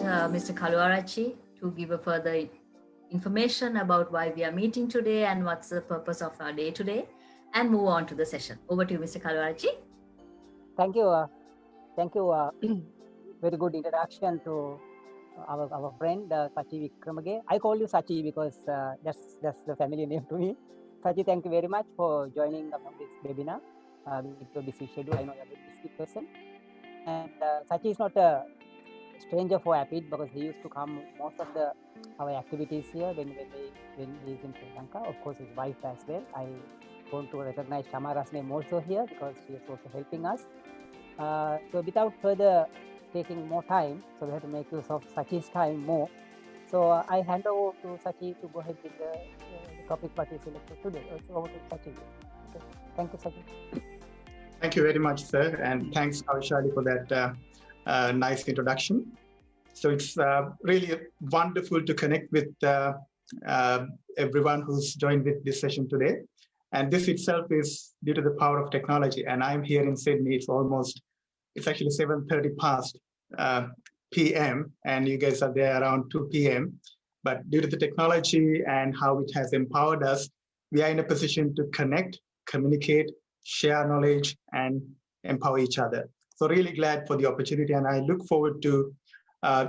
Mr. Kaluarachi to give a further information about why we are meeting today and what's the purpose of our day today, and move on to the session. Over to you, Mr. Kaluarachi. Thank you. Thank you. Very good introduction to our friend Sachi Wickramage. I call you Sachi because that's the family name to me. Sachi, thank you very much for joining this webinar with your busy schedule. I know you're a very busy person. And Sachi is not a stranger for APID because he used to come most of our activities here when he's in Sri Lanka. Of course, his wife as well. I want to recognize Shamara's name also here because she is also helping us. So without further taking more time, so we have to make use of Sachi's time more. So I hand over to Sachi to go ahead with the topic what is selected today. So over to Sachi. Okay. Thank you, Sachi. Thank you very much, sir, and thanks, Kaushali, for that nice introduction. So it's really wonderful to connect with everyone who's joined with this session today. And this itself is due to the power of technology. And I'm here in Sydney. It's actually 7:30 past p.m. and you guys are there around 2 p.m. But due to the technology and how it has empowered us, we are in a position to connect, communicate, share knowledge, and empower each other. So really glad for the opportunity, and I look forward to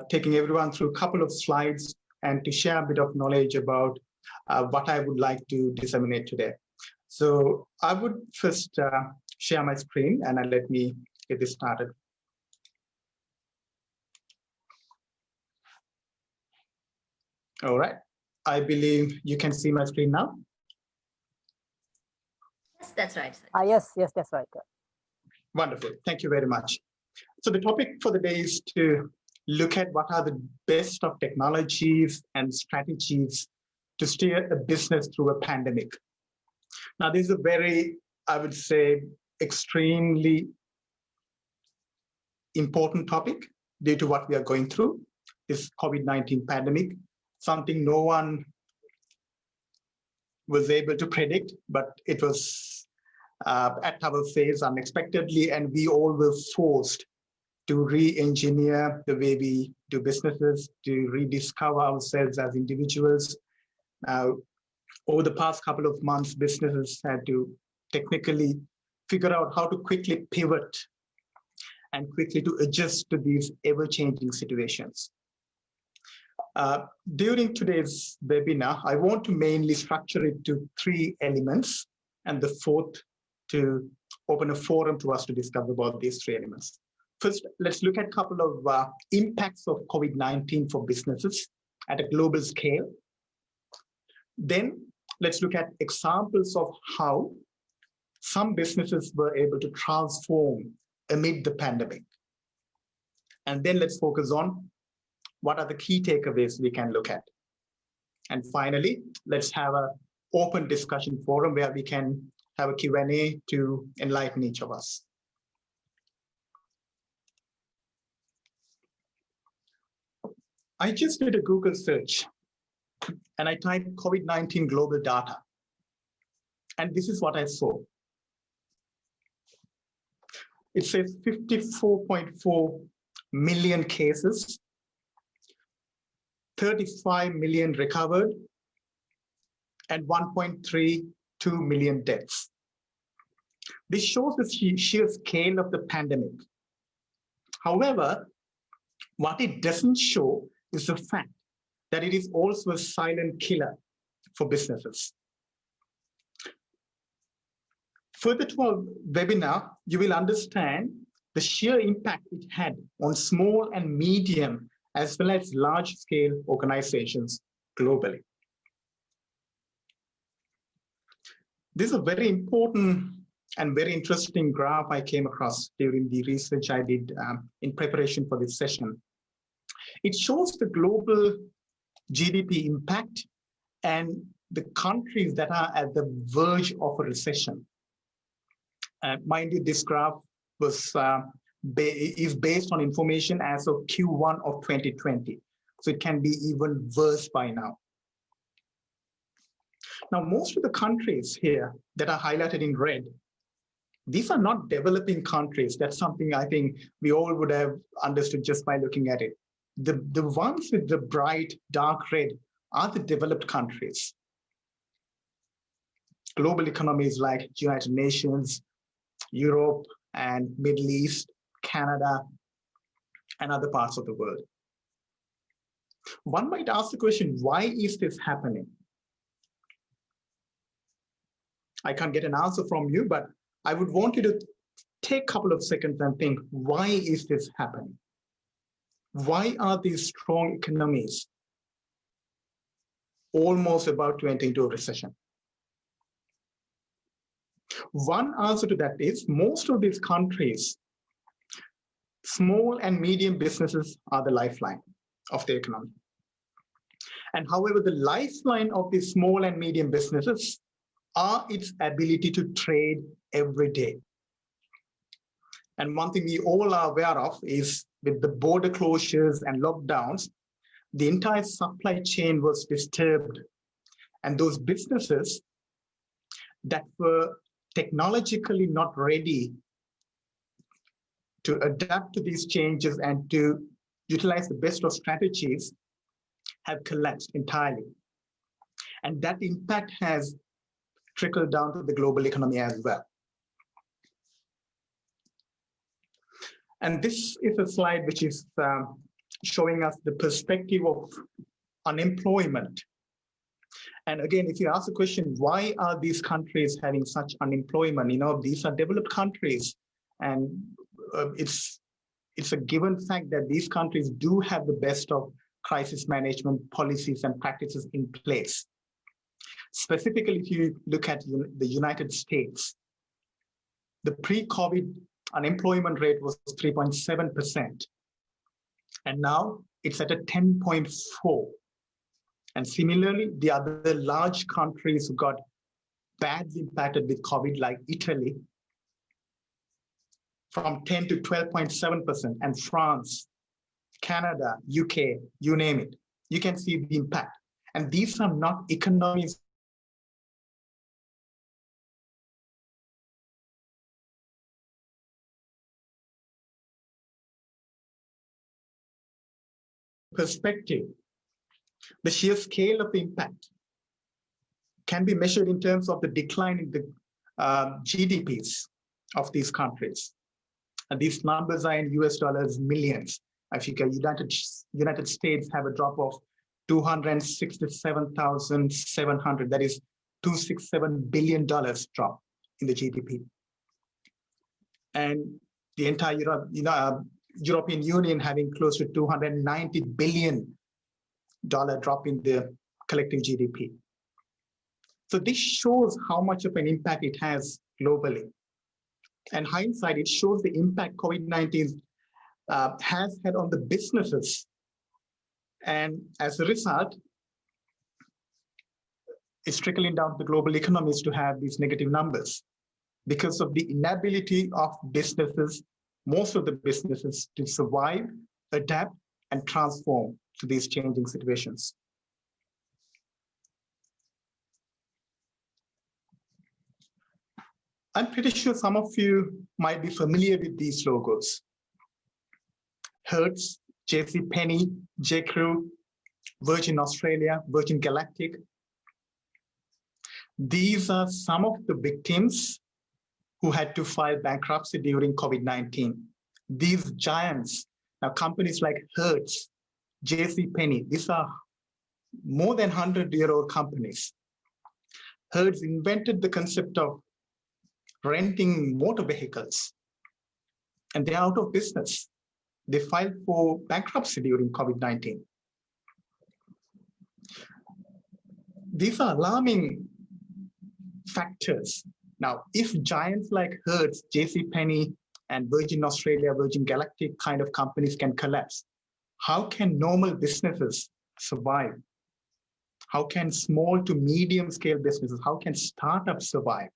taking everyone through a couple of slides and to share a bit of knowledge about what I would like to disseminate today. So I would first share my screen and let me get this started. All right, I believe you can see my screen now. Yes, that's right. Yes, that's right. Wonderful, thank you very much. So the topic for the day is to look at what are the best of technologies and strategies to steer a business through a pandemic. Now, this is a very, I would say, extremely important topic due to what we are going through, this COVID-19 pandemic, something no one was able to predict, but it was at our face unexpectedly, and we all were forced to re-engineer the way we do businesses, to rediscover ourselves as individuals. Now, over the past couple of months, businesses had to technically figure out how to quickly pivot and quickly to adjust to these ever-changing situations. During today's webinar, I want to mainly structure it to 3 elements, and the fourth to open a forum to us to discuss about these 3 elements. First, let's look at a couple of impacts of COVID-19 for businesses at a global scale. Then let's look at examples of how some businesses were able to transform amid the pandemic. And then let's focus on what are the key takeaways we can look at. And finally, let's have an open discussion forum where we can have a Q&A to enlighten each of us. I just did a Google search and I typed COVID-19 global data. And this is what I saw. It says 54.4 million cases, 35 million recovered, and 1.32 million deaths. This shows the sheer scale of the pandemic. However, what it doesn't show is the fact that it is also a silent killer for businesses. Further to our webinar, you will understand the sheer impact it had on small and medium as well as large-scale organizations globally. This is a very important and very interesting graph I came across during the research I did in preparation for this session. It shows the global GDP impact and the countries that are at the verge of a recession. Mind you, this graph is based on information as of Q1 of 2020. So it can be even worse by now. Now, most of the countries here that are highlighted in red, these are not developing countries. That's something I think we all would have understood just by looking at it. The ones with the bright dark red are the developed countries. Global economies like United Nations, Europe and Middle East, Canada, and other parts of the world. One might ask the question, why is this happening? I can't get an answer from you, but I would want you to take a couple of seconds and think, why is this happening? Why are these strong economies almost about to enter into a recession? One answer to that is most of these countries, small and medium businesses are the lifeline of the economy. And however, the lifeline of these small and medium businesses are its ability to trade every day. And one thing we all are aware of is with the border closures and lockdowns, the entire supply chain was disturbed. And those businesses that were technologically not ready to adapt to these changes and to utilize the best of strategies have collapsed entirely. And that impact has trickled down to the global economy as well. And this is a slide which is showing us the perspective of unemployment. And again, if you ask the question, why are these countries having such unemployment? These are developed countries, and it's a given fact that these countries do have the best of crisis management policies and practices in place. Specifically, if you look at the United States, the pre-COVID unemployment rate was 3.7%. And now it's at a 10.4. And similarly, the other large countries who got badly impacted with COVID, like Italy, from 10 to 12.7%, and France, Canada, UK, you name it, you can see the impact. And these are not economies perspective. The sheer scale of the impact can be measured in terms of the decline in the GDPs of these countries. And these numbers are in US dollars, millions. I think United States have a drop of 267,700. That is $267 billion drop in the GDP. And the entire European Union having close to $290 billion drop in the collective GDP. So this shows how much of an impact it has globally. And hindsight, it shows the impact COVID-19 has had on the businesses. And as a result, it's trickling down to the global economies to have these negative numbers because of the inability of businesses, most of the businesses, to survive, adapt, and transform to these changing situations. I'm pretty sure some of you might be familiar with these logos. Hertz, JCPenney, J.Crew, Virgin Australia, Virgin Galactic. These are some of the victims who had to file bankruptcy during COVID-19. These giants, now companies like Hertz, JCPenney, these are more than 100-year-old companies. Hertz invented the concept of renting motor vehicles, and they're out of business. They filed for bankruptcy during COVID-19. These are alarming factors. Now, if giants like Hertz, JCPenney, and Virgin Australia, Virgin Galactic kind of companies can collapse, how can normal businesses survive? How can small to medium scale businesses, how can startups survive?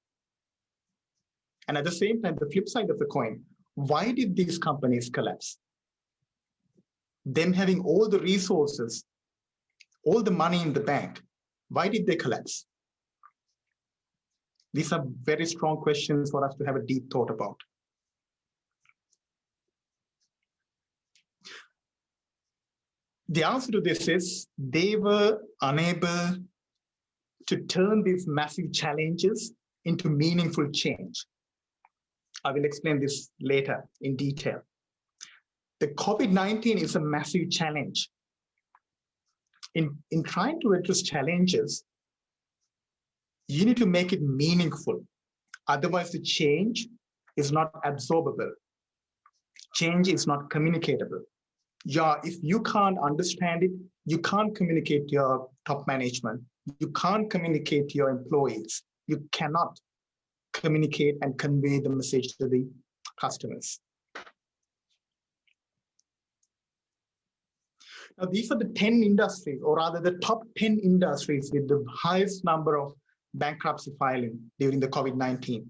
And at the same time, the flip side of the coin, why did these companies collapse? Them having all the resources, all the money in the bank, why did they collapse? These are very strong questions for us to have a deep thought about. The answer to this is they were unable to turn these massive challenges into meaningful change. I will explain this later in detail. The COVID-19 is a massive challenge. In trying to address challenges, you need to make it meaningful. Otherwise, the change is not absorbable. Change is not communicatable. Yeah, if you can't understand it, you can't communicate to your top management. You can't communicate to your employees. You cannot communicate and convey the message to the customers. Now, these are the 10 industries, or rather the top 10 industries with the highest number of bankruptcy filing during the COVID-19.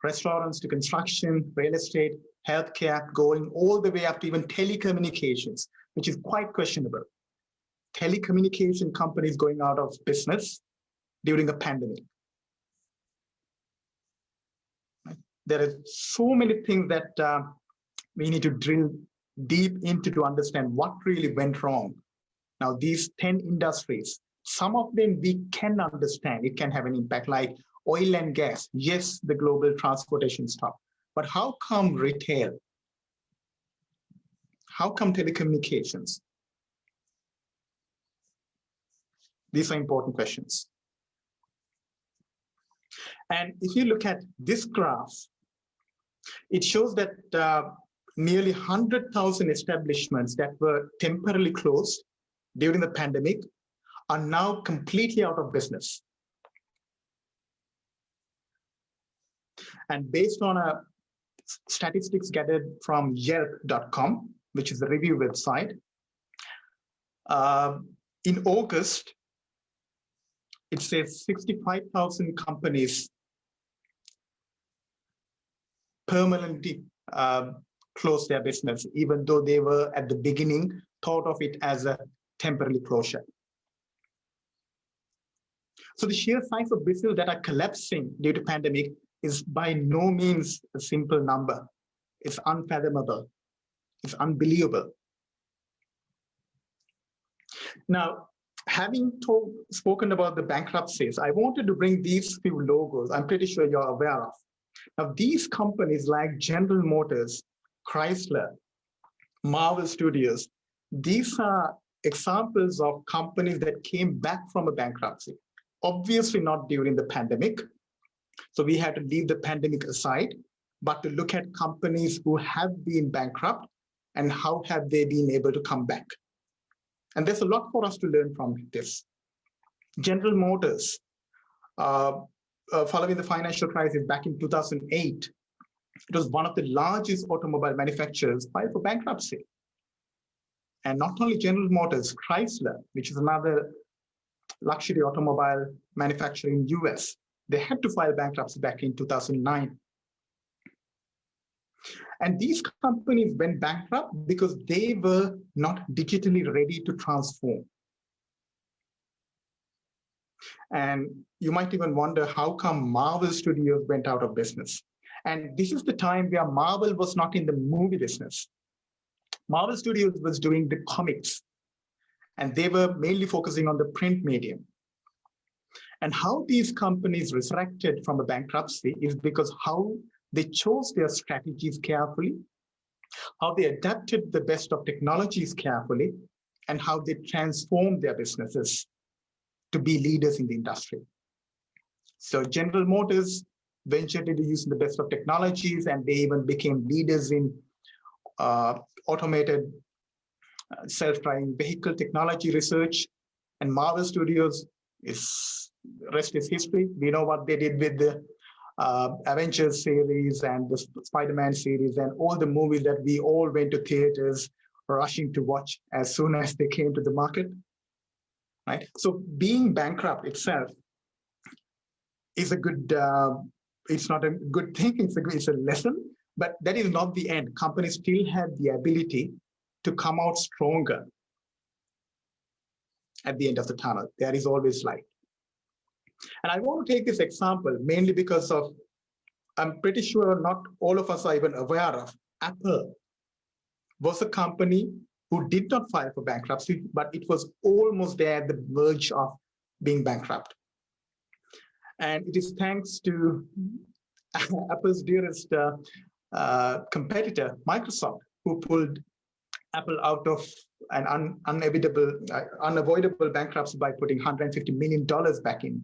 Restaurants to construction, real estate, healthcare, going all the way up to even telecommunications, which is quite questionable. Telecommunication companies going out of business during the pandemic. There are so many things that we need to drill deep into to understand what really went wrong. Now, these 10 industries, some of them we can understand, it can have an impact, like oil and gas. Yes, the global transportation stopped, but how come retail? How come telecommunications? These are important questions. And if you look at this graph, it shows that nearly 100,000 establishments that were temporarily closed during the pandemic are now completely out of business. And based on statistics gathered from Yelp.com, which is the review website, in August, it says 65,000 companies permanently closed their business, even though they were at the beginning thought of it as a temporary closure. So the sheer size of business that are collapsing due to pandemic is by no means a simple number. It's unfathomable. It's unbelievable. Now, having spoken about the bankruptcies, I wanted to bring these few logos I'm pretty sure you're aware of. Now, these companies like General Motors, Chrysler, Marvel Studios, these are examples of companies that came back from a bankruptcy. Obviously not during the pandemic. So we had to leave the pandemic aside, but to look at companies who have been bankrupt and how have they been able to come back. And there's a lot for us to learn from this. General Motors, following the financial crisis back in 2008, it was one of the largest automobile manufacturers filed for bankruptcy. And not only General Motors, Chrysler, which is another luxury automobile manufacturer in US, they had to file bankruptcy back in 2009. And these companies went bankrupt because they were not digitally ready to transform. And you might even wonder how come Marvel Studios went out of business. And this is the time where Marvel was not in the movie business. Marvel Studios was doing the comics, and they were mainly focusing on the print medium. And how these companies resurrected from a bankruptcy is because how they chose their strategies carefully, how they adapted the best of technologies carefully, and how they transformed their businesses to be leaders in the industry. So General Motors ventured into using the best of technologies, and they even became leaders in automated self-driving vehicle technology research. And Marvel Studios, rest is history. We know what they did with the Avengers series and the Spider-Man series and all the movies that we all went to theaters rushing to watch as soon as they came to the market. Right? So being bankrupt itself is a good, it's not a good thing, it's a lesson, but that is not the end. Companies still have the ability to come out stronger at the end of the tunnel. There is always light. And I want to take this example mainly because of, I'm pretty sure not all of us are even aware of, Apple was a company who did not file for bankruptcy, but it was almost there at the verge of being bankrupt. And it is thanks to Apple's dearest competitor, Microsoft, who pulled Apple out of an unavoidable bankruptcy by putting $150 million back in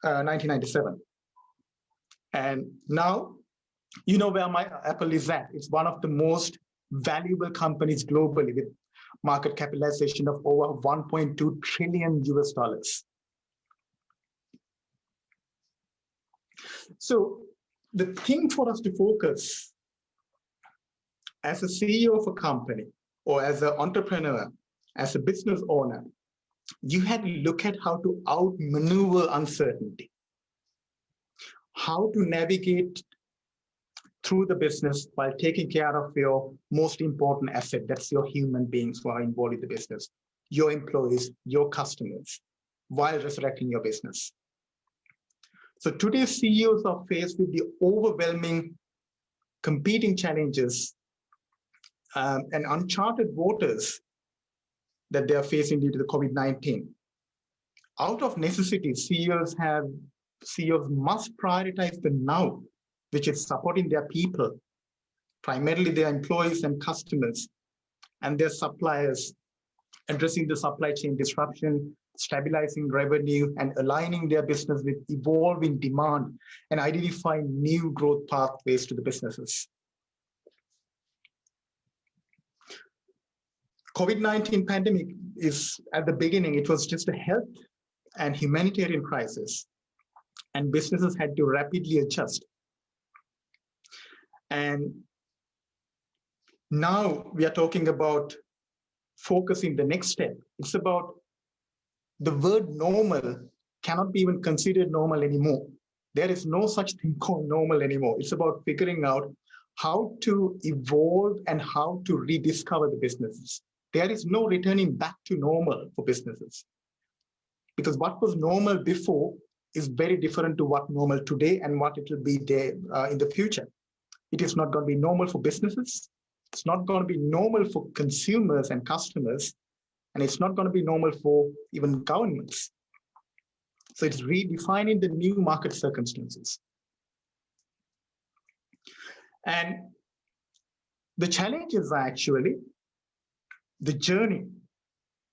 1997. And now, you know where Apple is at. It's one of the most valuable companies globally with market capitalization of over 1.2 trillion US dollars. So the thing for us to focus as a CEO of a company or as an entrepreneur, as a business owner, you had to look at how to outmaneuver uncertainty, how to navigate through the business while taking care of your most important asset. That's your human beings who are involved in the business, your employees, your customers, while resurrecting your business. So today's CEOs are faced with the overwhelming competing challenges and uncharted waters that they are facing due to the COVID-19. Out of necessity, CEOs must prioritize the now, which is supporting their people, primarily their employees and customers, and their suppliers, addressing the supply chain disruption, stabilizing revenue, and aligning their business with evolving demand and identifying new growth pathways to the businesses. COVID-19 pandemic is, at the beginning, it was just a health and humanitarian crisis, and businesses had to rapidly adjust. And now we are talking about focusing the next step. It's about the word normal cannot be even considered normal anymore. There is no such thing called normal anymore. It's about figuring out how to evolve and how to rediscover the businesses. There is no returning back to normal for businesses, because what was normal before is very different to what normal today and what it will be there in the future. It is not going to be normal for businesses. It's not going to be normal for consumers and customers, and it's not going to be normal for even governments. So it's redefining the new market circumstances. And the challenges are actually the journey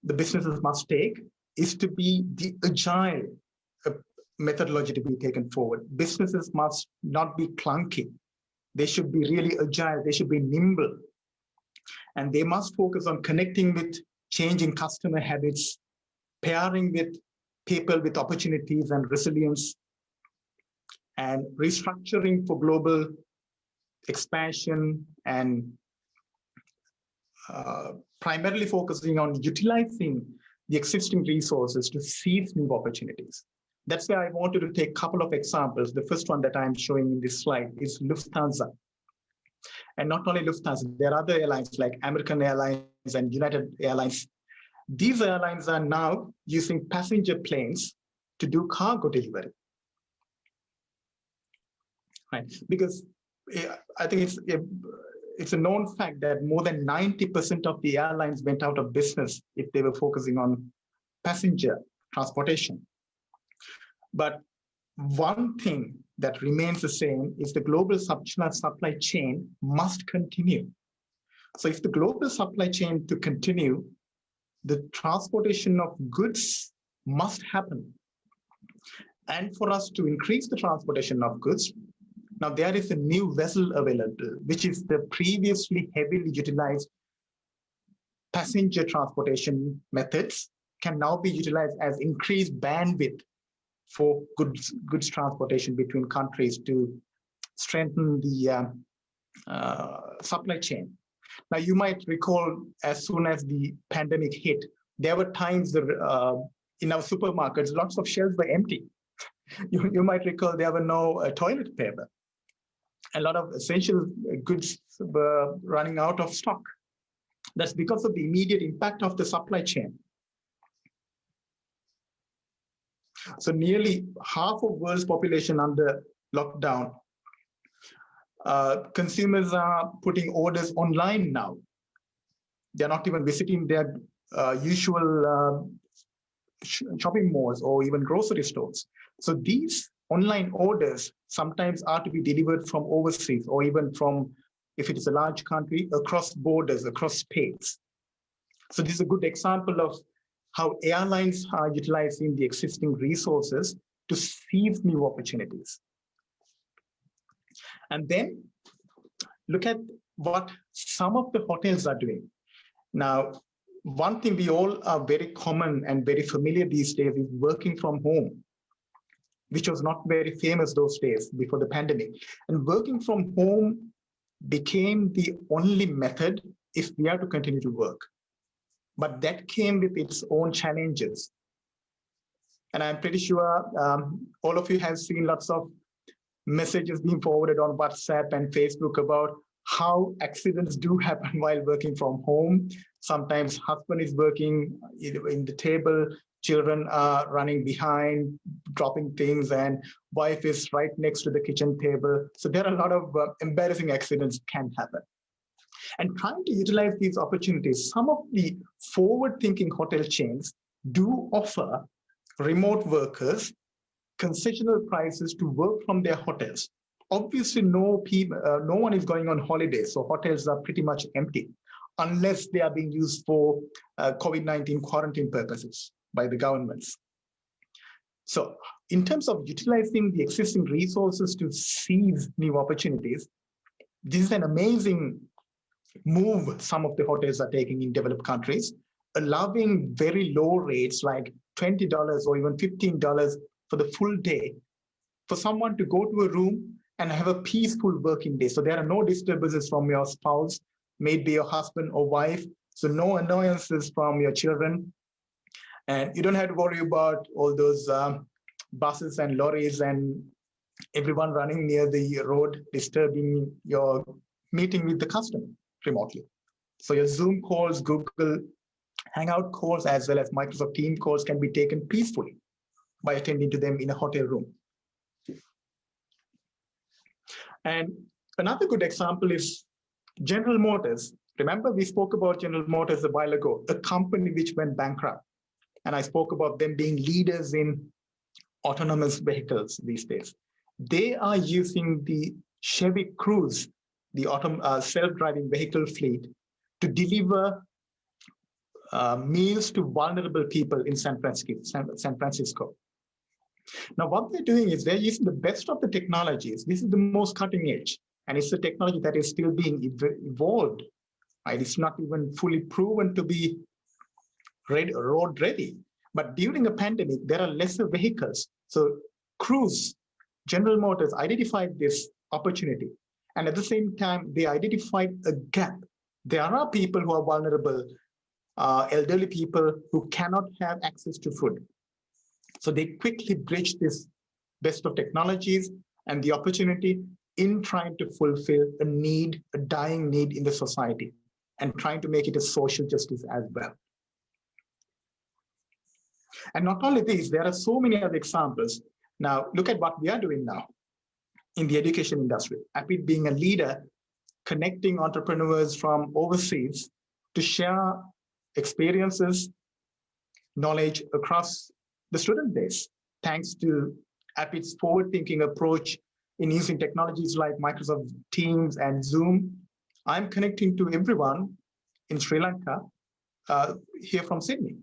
the businesses must take is to be the agile methodology to be taken forward. Businesses must not be clunky. They should be really agile. They should be nimble. And they must focus on connecting with changing customer habits, pairing with people with opportunities and resilience, and restructuring for global expansion, and primarily focusing on utilizing the existing resources to seize new opportunities. That's where I wanted to take a couple of examples. The first one that I'm showing in this slide is Lufthansa. And not only Lufthansa, there are other airlines like American Airlines and United Airlines. These airlines are now using passenger planes to do cargo delivery. Right? Because I think it's a known fact that more than 90% of the airlines went out of business if they were focusing on passenger transportation. But one thing that remains the same is the global supply chain must continue. So if the global supply chain to continue, the transportation of goods must happen. And for us to increase the transportation of goods, now there is a new vessel available, which is the previously heavily utilized passenger transportation methods can now be utilized as increased bandwidth for goods transportation between countries to strengthen the supply chain. Now, you might recall as soon as the pandemic hit, there were times in our supermarkets, lots of shelves were empty. You might recall there were no toilet paper. A lot of essential goods were running out of stock. That's because of the immediate impact of the supply chain. So nearly half of the world's population under lockdown. Consumers are putting orders online now. They're not even visiting their usual shopping malls or even grocery stores. So these online orders sometimes are to be delivered from overseas or even from, if it is a large country, across borders, across states. So this is a good example of how airlines are utilizing the existing resources to seize new opportunities. And then look at what some of the hotels are doing. Now, one thing we all are very common and very familiar these days is working from home, which was not very famous those days before the pandemic. And working from home became the only method if we are to continue to work. But that came with its own challenges. And I'm pretty sure all of you have seen lots of messages being forwarded on WhatsApp and Facebook about how accidents do happen while working from home. Sometimes husband is working in the table, children are running behind, dropping things, and wife is right next to the kitchen table. So there are a lot of embarrassing accidents can happen. And trying to utilize these opportunities, some of the forward-thinking hotel chains do offer remote workers concessional prices to work from their hotels. Obviously, no one is going on holiday, so hotels are pretty much empty unless they are being used for COVID-19 quarantine purposes by the governments. So in terms of utilizing the existing resources to seize new opportunities, this is an amazing move some of the hotels are taking in developed countries, allowing very low rates like $20 or even $15 for the full day for someone to go to a room and have a peaceful working day. So there are no disturbances from your spouse, maybe your husband or wife. So no annoyances from your children. And you don't have to worry about all those buses and lorries and everyone running near the road, disturbing your meeting with the customer remotely. So your Zoom calls, Google Hangout calls, as well as Microsoft Teams calls can be taken peacefully by attending to them in a hotel room. And another good example is General Motors. Remember, we spoke about General Motors a while ago, a company which went bankrupt. And I spoke about them being leaders in autonomous vehicles these days. They are using the Chevy Cruise, the self-driving vehicle fleet, to deliver meals to vulnerable people in San Francisco. Now, what they're doing is they're using the best of the technologies. This is the most cutting edge, and it's a technology that is still being evolved. Right? It's not even fully proven to be road ready. But during a pandemic, there are lesser vehicles. So Cruise, General Motors identified this opportunity. And at the same time, they identified a gap. There are people who are vulnerable, elderly people who cannot have access to food. So they quickly bridge this best of technologies and the opportunity in trying to fulfill a need, a dying need in the society, and trying to make it a social justice as well. And not only these, there are so many other examples. Now, look at what we are doing now in the education industry. APID being a leader, connecting entrepreneurs from overseas to share experiences, knowledge across the student base, thanks to APID's forward-thinking approach in using technologies like Microsoft Teams and Zoom. I'm connecting to everyone in Sri Lanka, here from Sydney.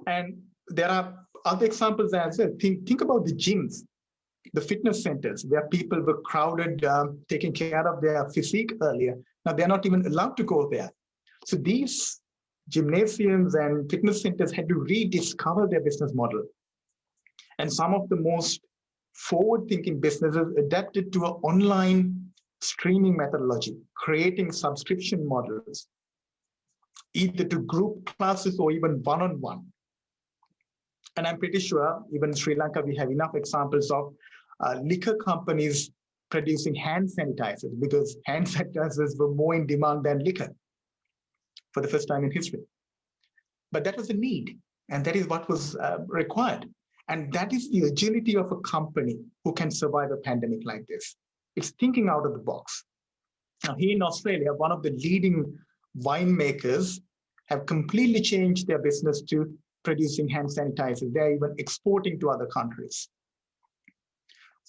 And there are other examples as well. Think about the gyms, the fitness centers, where people were crowded, taking care of their physique earlier. Now they're not even allowed to go there. So these gymnasiums and fitness centers had to rediscover their business model. And some of the most forward-thinking businesses adapted to an online streaming methodology, creating subscription models, either to group classes or even one-on-one. And I'm pretty sure even in Sri Lanka, we have enough examples of liquor companies producing hand sanitizers, because hand sanitizers were more in demand than liquor for the first time in history. But that was a need, and that is what was required. And that is the agility of a company who can survive a pandemic like this. It's thinking out of the box. Now, here in Australia, one of the leading winemakers have completely changed their business to producing hand sanitizers. They're even exporting to other countries.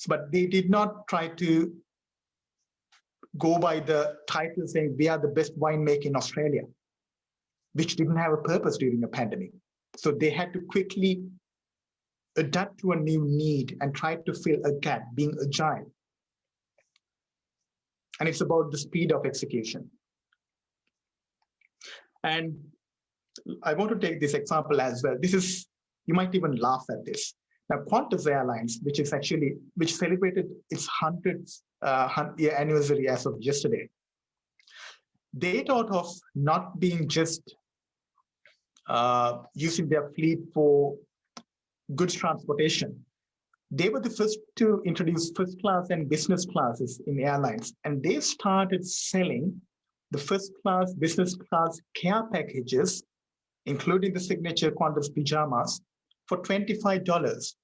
But they did not try to go by the title saying we are the best winemaker in Australia, which didn't have a purpose during a pandemic. So they had to quickly adapt to a new need and try to fill a gap, being agile. And it's about the speed of execution. And I want to take this example as well. This is, you might even laugh at this. Now, Qantas Airlines, which celebrated its 100th year anniversary as of yesterday, they thought of not being just using their fleet for goods transportation. They were the first to introduce first class and business classes in airlines, and they started selling the first class, business class care packages, including the signature Qantas pajamas, for $25.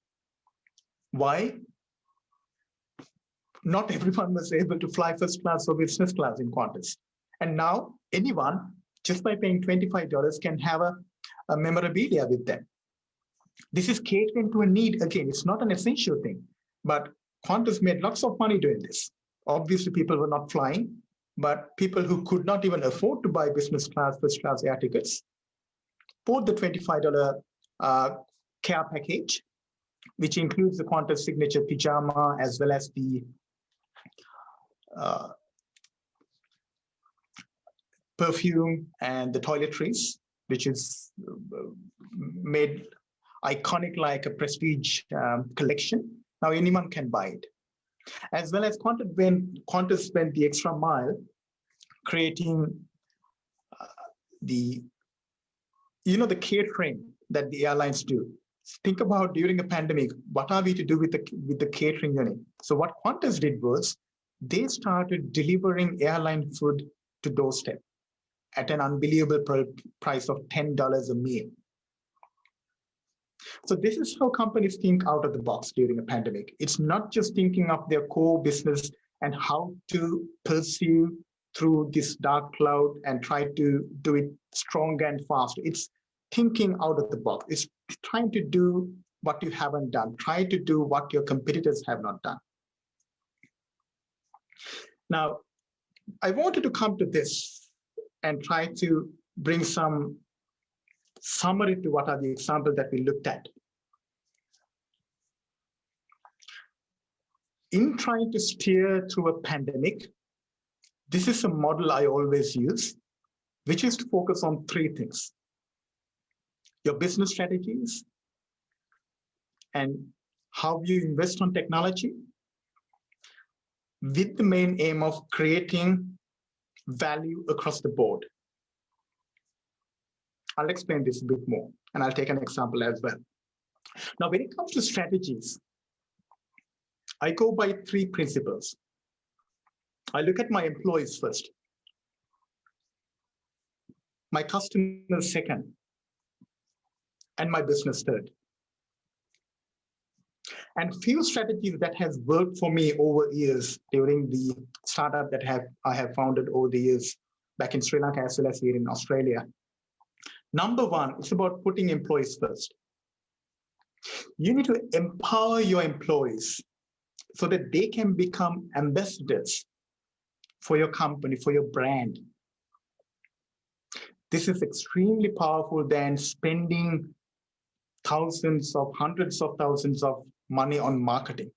Why? Not everyone was able to fly first class or business class in Qantas. And now anyone, just by paying $25, can have a memorabilia with them. This is catering to a need. Again, it's not an essential thing, but Qantas made lots of money doing this. Obviously, people were not flying, but people who could not even afford to buy business class, first class air tickets bought the $25 care package, which includes the Qantas signature pajama as well as the perfume and the toiletries, which is made iconic like a prestige collection. Now anyone can buy it. As well as Qantas went the extra mile, creating the catering that the airlines do. Think about during a pandemic, what are we to do with the catering unit? So what Qantas did was they started delivering airline food to doorstep at an unbelievable price of $10 a meal. So this is how companies think out of the box during a pandemic. It's not just thinking of their core business and how to pursue through this dark cloud and try to do it strong and fast. It's thinking out of the box. It's trying to do what you haven't done. Try to do what your competitors have not done. Now, I wanted to come to this and try to bring some summary to what are the examples that we looked at. In trying to steer through a pandemic, this is a model I always use, which is to focus on three things: your business strategies and how you invest on technology, with the main aim of creating value across the board. I'll explain this a bit more, and I'll take an example as well. Now, when it comes to strategies, I go by three principles. I look at my employees first, my customers second, and my business third. And few strategies that has worked for me over years during the startup that I have founded over the years back in Sri Lanka as well as here in Australia. Number one, it's about putting employees first. You need to empower your employees so that they can become ambassadors for your company, for your brand. This is extremely powerful than spending thousands of hundreds of thousands of money on marketing.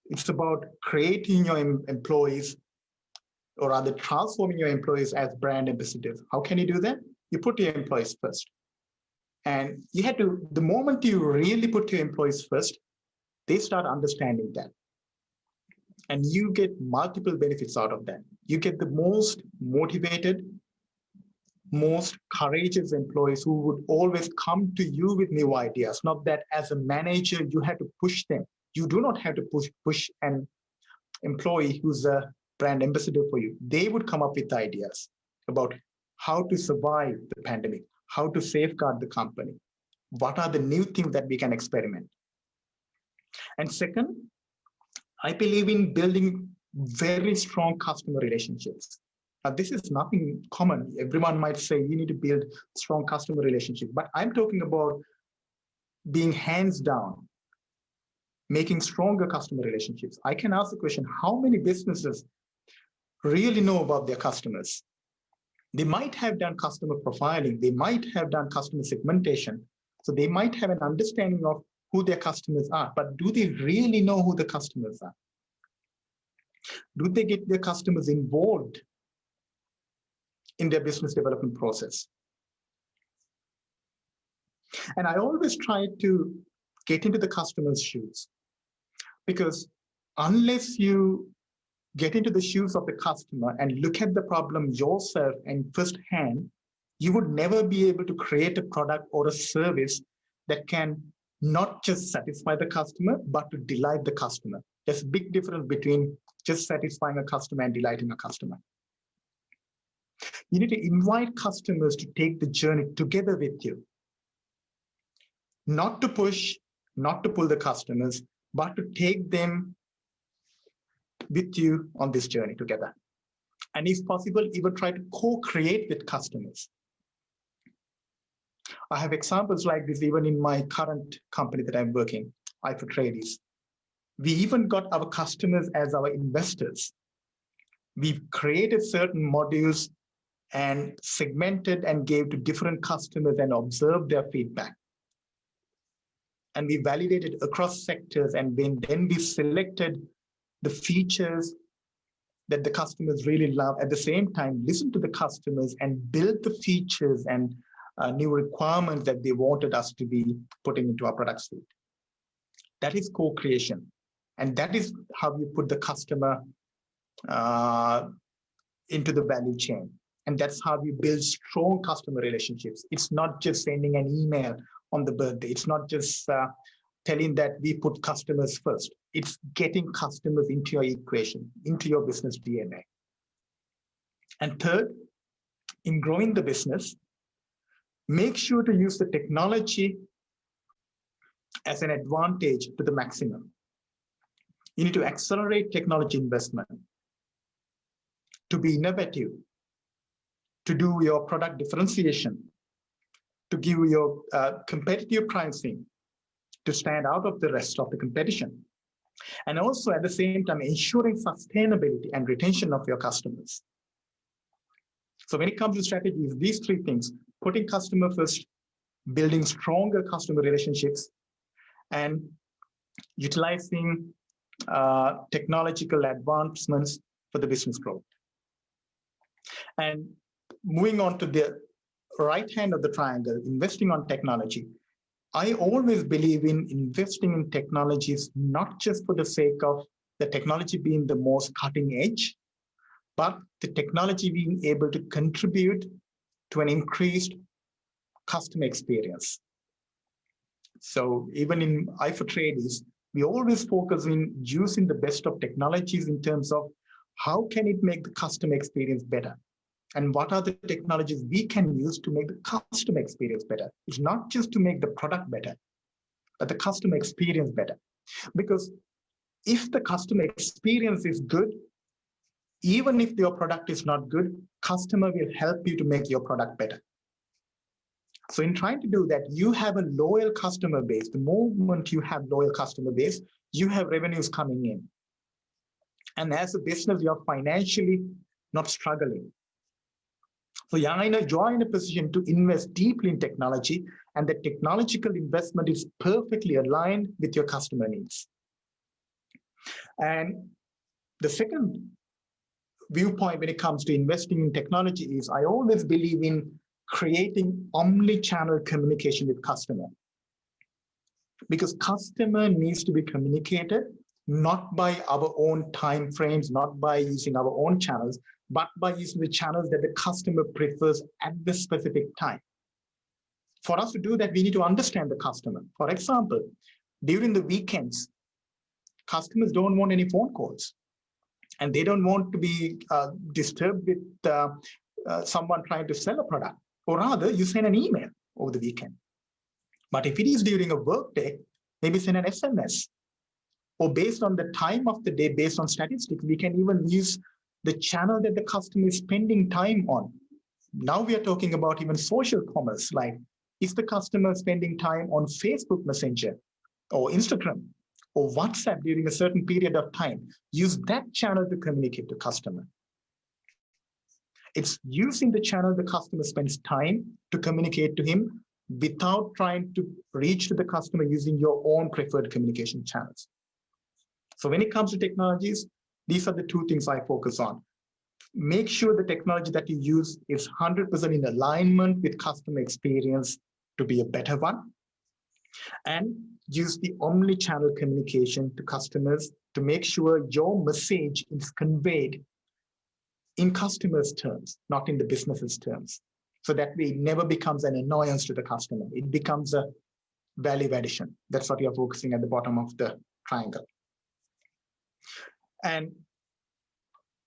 It's about creating your employees, or rather transforming your employees as brand ambassadors. How can you do that? You put your employees first. And you had to, the moment you really put your employees first, they start understanding that. And you get multiple benefits out of that. You get the most motivated, most courageous employees who would always come to you with new ideas. Not that as a manager, you have to push them. You do not have to push an employee who's a brand ambassador for you. They would come up with ideas about how to survive the pandemic, how to safeguard the company. What are the new things that we can experiment? And second, I believe in building very strong customer relationships. This is nothing common. Everyone might say you need to build strong customer relationship, but I'm talking about being hands down, making stronger customer relationships. I can ask the question, how many businesses really know about their customers? They might have done customer profiling, they might have done customer segmentation, so they might have an understanding of who their customers are, but do they really know who the customers are? Do they get their customers involved in their business development process? And I always try to get into the customer's shoes, because unless you get into the shoes of the customer and look at the problem yourself and firsthand, you would never be able to create a product or a service that can not just satisfy the customer, but to delight the customer. There's a big difference between just satisfying a customer and delighting a customer. You need to invite customers to take the journey together with you. Not to push, not to pull the customers, but to take them with you on this journey together. And if possible, even try to co-create with customers. I have examples like this even in my current company that I'm working, I4Tradies. We even got our customers as our investors. We've created certain modules and segmented and gave to different customers and observed their feedback. And we validated across sectors, and then we selected the features that the customers really love. At the same time, listen to the customers and build the features and new requirements that they wanted us to be putting into our product suite. That is co-creation. And that is how you put the customer into the value chain. And that's how you build strong customer relationships. It's not just sending an email on the birthday. It's not just telling that we put customers first. It's getting customers into your equation, into your business DNA. And third, in growing the business, make sure to use the technology as an advantage to the maximum. You need to accelerate technology investment, to be innovative, to do your product differentiation, to give your competitive pricing, to stand out of the rest of the competition. And also at the same time, ensuring sustainability and retention of your customers. So when it comes to strategies, these three things: putting customer first, building stronger customer relationships, and utilizing technological advancements for the business growth. And moving on to the right hand of the triangle, investing on technology. I always believe in investing in technologies, not just for the sake of the technology being the most cutting edge, but the technology being able to contribute to an increased customer experience. So even in I4Tradies, we always focus on using the best of technologies in terms of how can it make the customer experience better? And what are the technologies we can use to make the customer experience better? It's not just to make the product better, but the customer experience better. Because if the customer experience is good, even if your product is not good, customer will help you to make your product better. So in trying to do that, you have a loyal customer base. The moment you have loyal customer base, you have revenues coming in. And as a business, you're financially not struggling. So you're in a position to invest deeply in technology, and the technological investment is perfectly aligned with your customer needs. And the second viewpoint when it comes to investing in technology is I always believe in creating omni-channel communication with customer. Because customer needs to be communicated not by our own time frames, not by using our own channels, but by using the channels that the customer prefers at the specific time. For us to do that, we need to understand the customer. For example, during the weekends, customers don't want any phone calls, and they don't want to be disturbed with someone trying to sell a product. Or rather, you send an email over the weekend. But if it is during a work day, maybe send an SMS. Or based on the time of the day, based on statistics, we can even use the channel that the customer is spending time on. Now we are talking about even social commerce, like is the customer spending time on Facebook Messenger or Instagram or WhatsApp during a certain period of time? Use that channel to communicate to customer. It's using the channel the customer spends time to communicate to him without trying to reach to the customer using your own preferred communication channels. So when it comes to technologies, these are the two things I focus on. Make sure the technology that you use is 100% in alignment with customer experience to be a better one. And use the omni-channel communication to customers to make sure your message is conveyed in customers' terms, not in the business's terms. So that way it never becomes an annoyance to the customer. It becomes a value addition. That's what you're focusing at the bottom of the triangle. And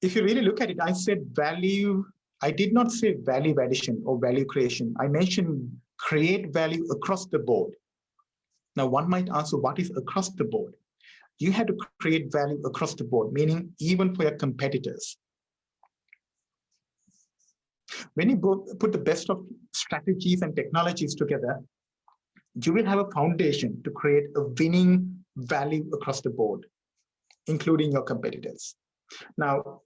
if you really look at it, I said value. I did not say value addition or value creation. I mentioned create value across the board. Now, one might answer, what is across the board? You had to create value across the board, meaning even for your competitors. When you put the best of strategies and technologies together, you will have a foundation to create a winning value across the board, including your competitors. Now,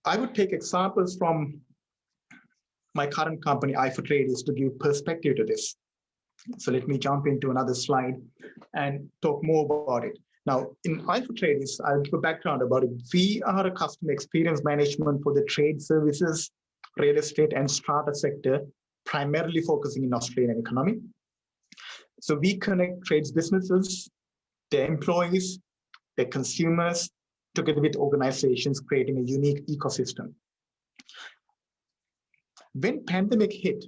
I would take examples from my current company, I4Tradies, to give perspective to this. So let me jump into another slide and talk more about it. Now, in I4Tradies, I'll give a background about it. We are a customer experience management for the trade services, real estate, and strata sector, primarily focusing in Australian economy. So we connect trades businesses, their employees, their consumers, together with organizations, creating a unique ecosystem. When pandemic hit,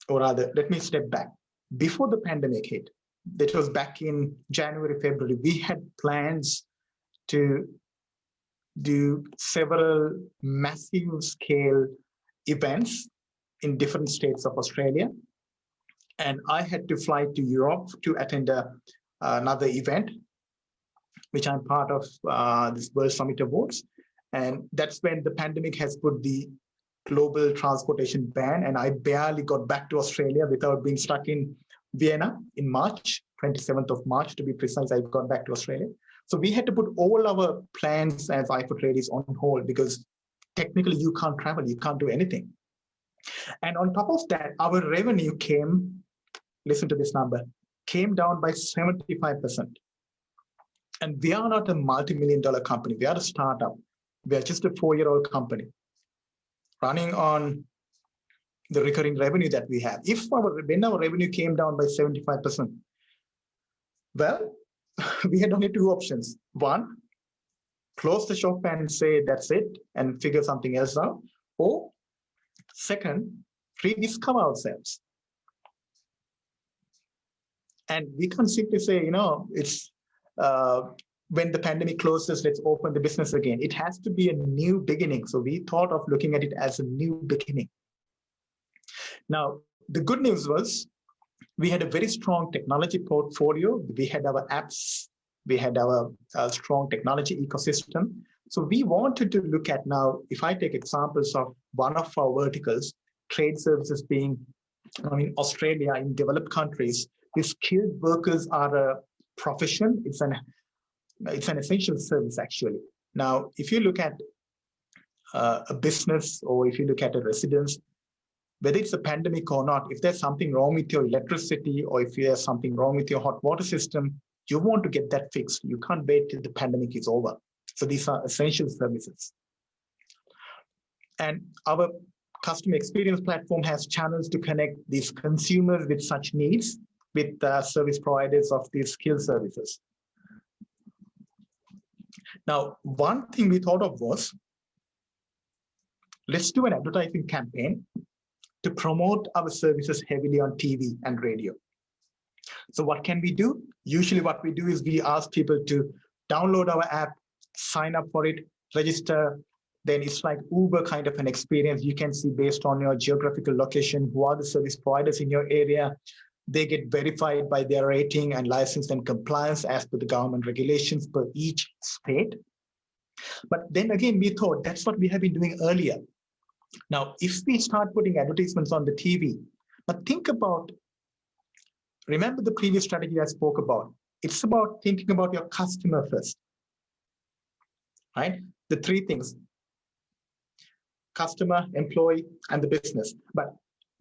or rather, let me step back. Before the pandemic hit, that was back in January, February, we had plans to do several massive scale events in different states of Australia. And I had to fly to Europe to attend another event, which I'm part of, this World Summit Awards. And that's when the pandemic has put the global transportation ban, and I barely got back to Australia without being stuck in Vienna in March, 27th of March to be precise. I got back to Australia. So we had to put all our plans as I4Tradies on hold because technically you can't travel, you can't do anything. And on top of that, our revenue came, listen to this number, came down by 75%. And we are not a multi-million-dollar company. We are a startup. We are just a 4-year-old company running on the recurring revenue that we have. When our revenue came down by 75%, well, we had only two options. One, close the shop and say that's it and figure something else out. Or second, rediscover ourselves. And we can't simply say, it's when the pandemic closes, let's open the business again. It has to be a new beginning. So we thought of looking at it as a new beginning. Now, the good news was we had a very strong technology portfolio. We had our apps. We had our strong technology ecosystem. So we wanted to look at now, if I take examples of one of our verticals, trade services being in Australia, in developed countries, the skilled workers are a profession. It's an essential service, actually. Now, if you look at a business or if you look at a residence, whether it's a pandemic or not, if there's something wrong with your electricity or if there's something wrong with your hot water system, you want to get that fixed. You can't wait till the pandemic is over. So these are essential services. And our customer experience platform has channels to connect these consumers with such needs with service providers of these skill services. Now, one thing we thought of was, let's do an advertising campaign to promote our services heavily on TV and radio. So what can we do? Usually what we do is we ask people to download our app, sign up for it, register. Then it's like Uber kind of an experience. You can see based on your geographical location, who are the service providers in your area. They get verified by their rating and license and compliance as per the government regulations per each state. But then again, we thought that's what we have been doing earlier. Now, if we start putting advertisements on the TV, but think about, remember the previous strategy I spoke about. It's about thinking about your customer first, right? The three things: customer, employee, and the business. But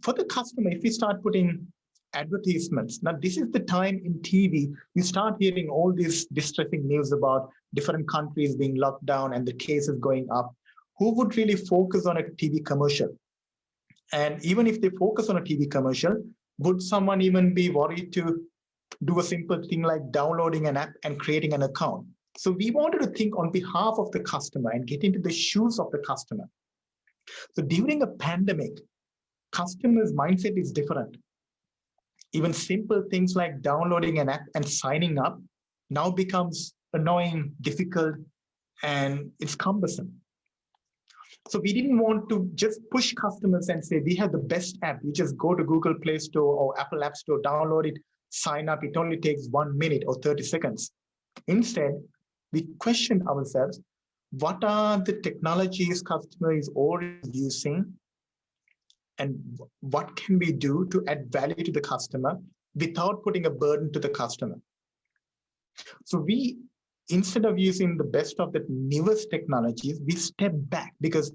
for the customer, if we start putting advertisements, now this is the time in TV, you start hearing all these distressing news about different countries being locked down and the cases going up. Who would really focus on a TV commercial? And even if they focus on a TV commercial, would someone even be worried to do a simple thing like downloading an app and creating an account? So we wanted to think on behalf of the customer and get into the shoes of the customer. So during a pandemic, customers' mindset is different. Even simple things like downloading an app and signing up now becomes annoying, difficult, and it's cumbersome. So we didn't want to just push customers and say, we have the best app. You just go to Google Play Store or Apple App Store, download it, sign up. It only takes 1 minute or 30 seconds. Instead, we question ourselves, what are the technologies customer is already using? And what can we do to add value to the customer without putting a burden to the customer? So we, instead of using the best of the newest technologies, we step back, because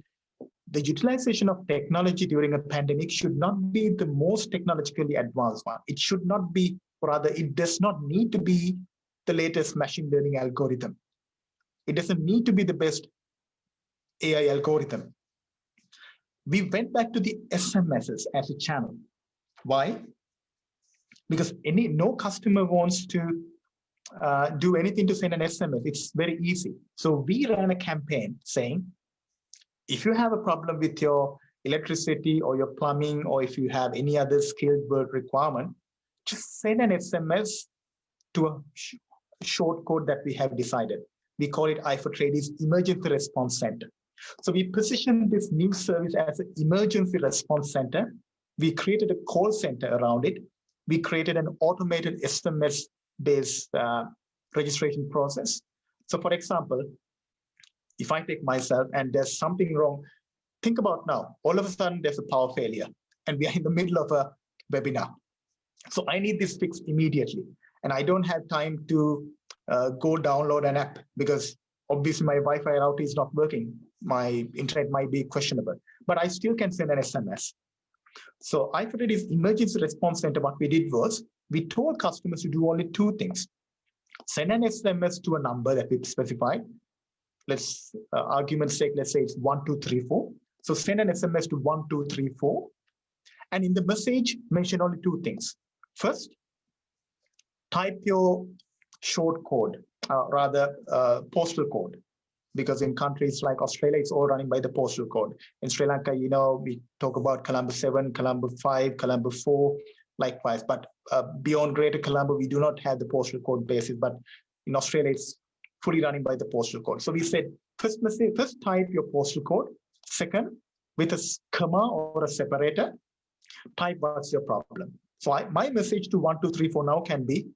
the utilization of technology during a pandemic should not be the most technologically advanced one. It should not be, or rather, it does not need to be the latest machine learning algorithm. It doesn't need to be the best AI algorithm. We went back to the SMSs as a channel. Why? Because no customer wants to do anything to send an SMS. It's very easy. So we ran a campaign saying, if you have a problem with your electricity or your plumbing, or if you have any other skilled work requirement, just send an SMS to a short code that we have decided. We call it I4Tradies Emergency Response Center. So we positioned this new service as an emergency response center. We created a call center around it. We created an automated SMS-based registration process. So for example, if I take myself and there's something wrong, think about now, all of a sudden there's a power failure and we are in the middle of a webinar. So I need this fixed immediately. And I don't have time to go download an app because obviously my Wi-Fi router is not working. My internet might be questionable, but I still can send an SMS. So I4Tradies Emergency Response Center, what we did was, we told customers to do only two things. Send an SMS to a number that we've specified. Let's, argument's sake, let's say it's 1234. So send an SMS to 1234. And in the message, mention only two things. First, type your short code, postal code. Because in countries like Australia, it's all running by the postal code. In Sri Lanka, we talk about Colombo 7, Colombo 5, Colombo 4, likewise. But beyond Greater Colombo, we do not have the postal code basis. But in Australia, it's fully running by the postal code. So we said, first type your postal code. Second, with a comma or a separator, type what's your problem. So my message to 1234 now can be,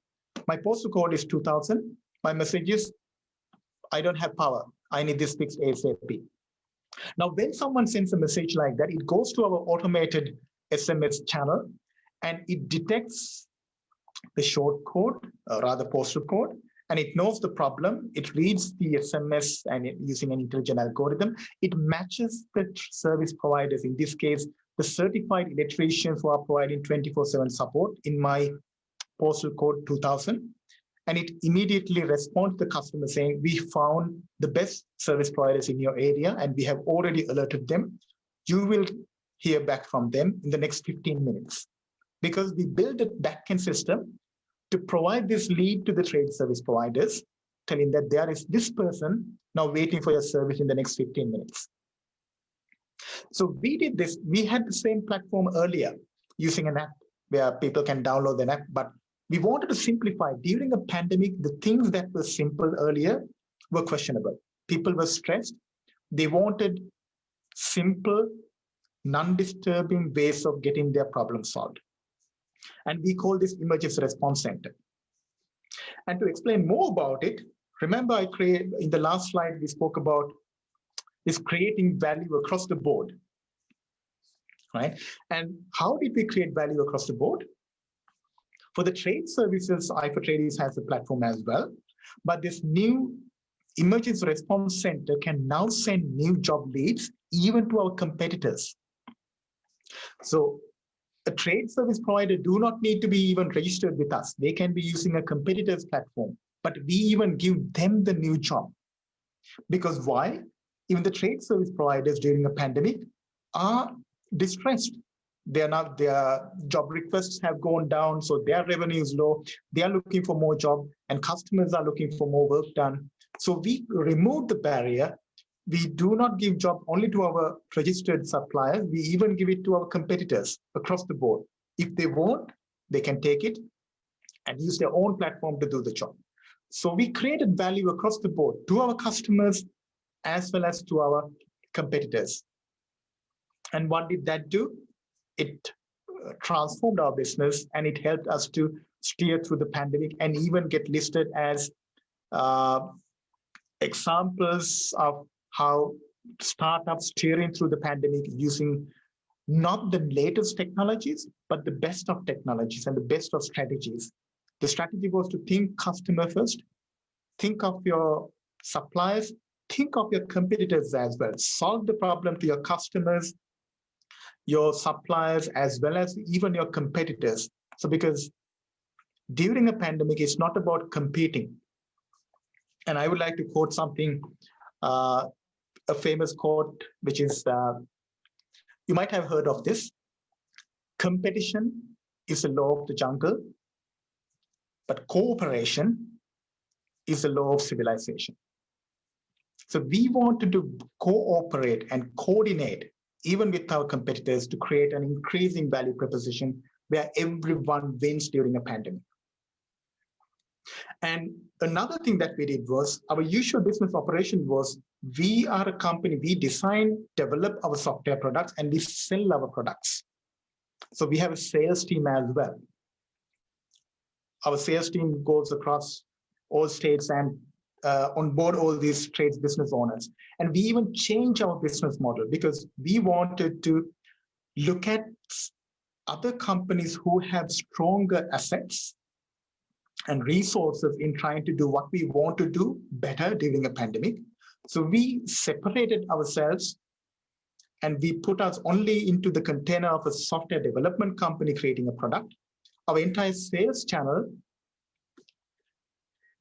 my postal code is 2000. My message is, I don't have power. I need this fixed ASAP. Now, when someone sends a message like that, it goes to our automated SMS channel and it detects the short code, rather postal code, and it knows the problem. It reads the SMS and using an intelligent algorithm, it matches the service providers. In this case, the certified electricians who are providing 24/7 support in my postal code 2000. And it immediately responds to the customer saying, we found the best service providers in your area and we have already alerted them. You will hear back from them in the next 15 minutes. Because we built a backend system to provide this lead to the trade service providers, telling that there is this person now waiting for your service in the next 15 minutes. So we did this. We had the same platform earlier using an app where people can download an app, but we wanted to simplify. During a pandemic, the things that were simple earlier were questionable. People were stressed. They wanted simple, non-disturbing ways of getting their problem solved. And we call this Emergency Response Center. And to explain more about it, Remember, in the last slide, we spoke about is creating value across the board, right? And how did we create value across the board? For the trade services, I4Tradies has a platform as well, but this new emergency response center can now send new job leads even to our competitors. So a trade service provider do not need to be even registered with us. They can be using a competitor's platform, but we even give them the new job. Because why? Even the trade service providers during a pandemic are distressed. Their job requests have gone down, so their revenue is low. They are looking for more job, and customers are looking for more work done. So we remove the barrier. We do not give job only to our registered suppliers. We even give it to our competitors across the board. If they want, they can take it and use their own platform to do the job. So we created value across the board to our customers as well as to our competitors. And what did that do? It transformed our business, and it helped us to steer through the pandemic and even get listed as examples of how startups steering through the pandemic using not the latest technologies, but the best of technologies and the best of strategies. The strategy was to think customer first, think of your suppliers, think of your competitors as well, solve the problem to your customers, your suppliers, as well as even your competitors. So because during a pandemic, it's not about competing. And I would like to quote something, a famous quote, which is, you might have heard of this: competition is the law of the jungle, but cooperation is the law of civilization. So we wanted to cooperate and coordinate even with our competitors to create an increasing value proposition where everyone wins during a pandemic. And another thing that we did was, our usual business operation was, we are a company, we design, develop our software products, and we sell our products. So we have a sales team as well. Our sales team goes across all states and onboard all these trades business owners. And we even change our business model because we wanted to look at other companies who have stronger assets and resources in trying to do what we want to do better during a pandemic. So we separated ourselves and we put us only into the container of a software development company creating a product. Our entire sales channel,